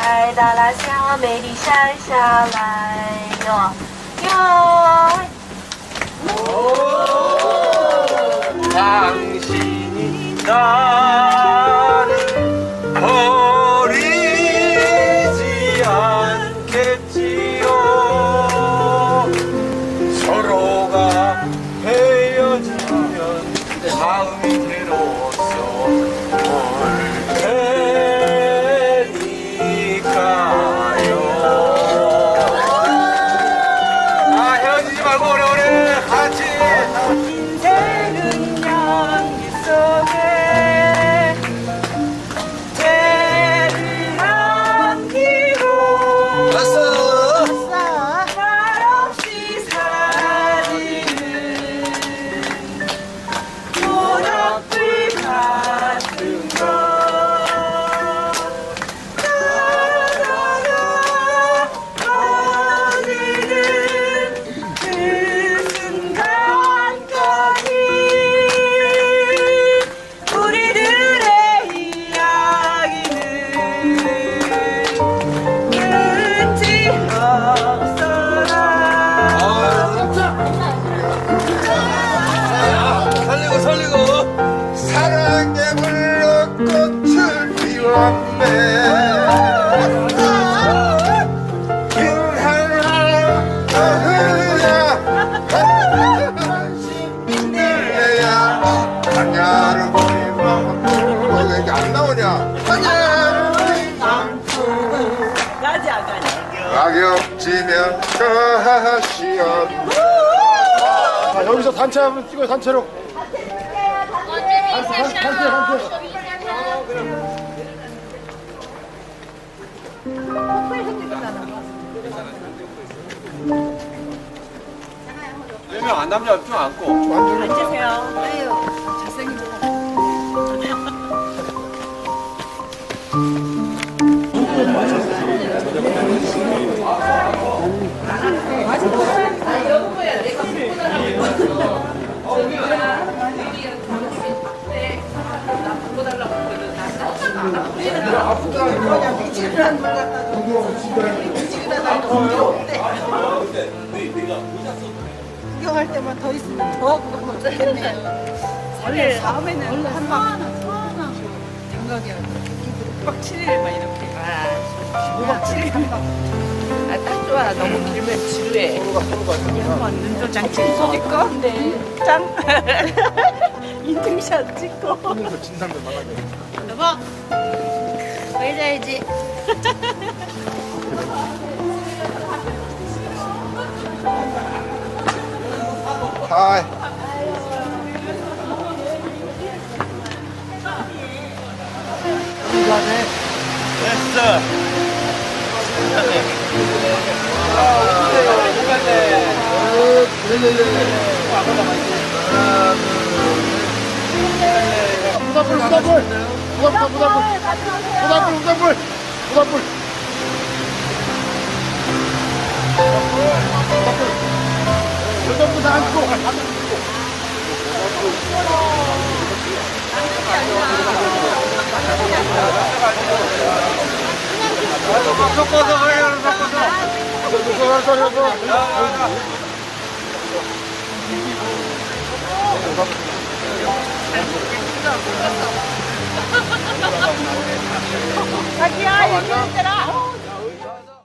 来到了小美丽山下来哟哟。 당신이 나를 버리지 않겠지요. 서로가 헤어지면 마음이 괴로워서 올 테니까요. 아, 헤어지지 말고 오래오래 같이. 인생은 연기 속에 죄를 남기고 왔어. 말없이 사라지는 모닥불 같은 것 따라다가 꺼지는 그 순간까지 우리들의 이야기는 끝이 없어라. 살리고 사랑의 물로 꽃을 피웠네. 힘내야 하냐를 보이면 왜 이렇게 안 나오냐. 하냐를 가자 가자. 가격 지면 가시연. 자, 여기서 단체 한번 찍어요, 단체로. 단체. 몇 명 안 남자 좀 안고. 앉으세요. 아유 잘생긴 구경할 때만 더 있으면 더 그거 좋겠네. 원래 다음에는 한방 생각이야. 6박 7일 막 이렇게. 5박 7일 한방. 딱 좋아. 너무 길면 지루해. 한번 눈도장 찍고 찍고 짠 인증샷 찍고 진상도 나가야 돼. 여보, 보여줘야지. 하이. 됐어. 무단불. 무단불 다 안고. 섞어서 그래요, 섞어서. 자기야 여기 있더라.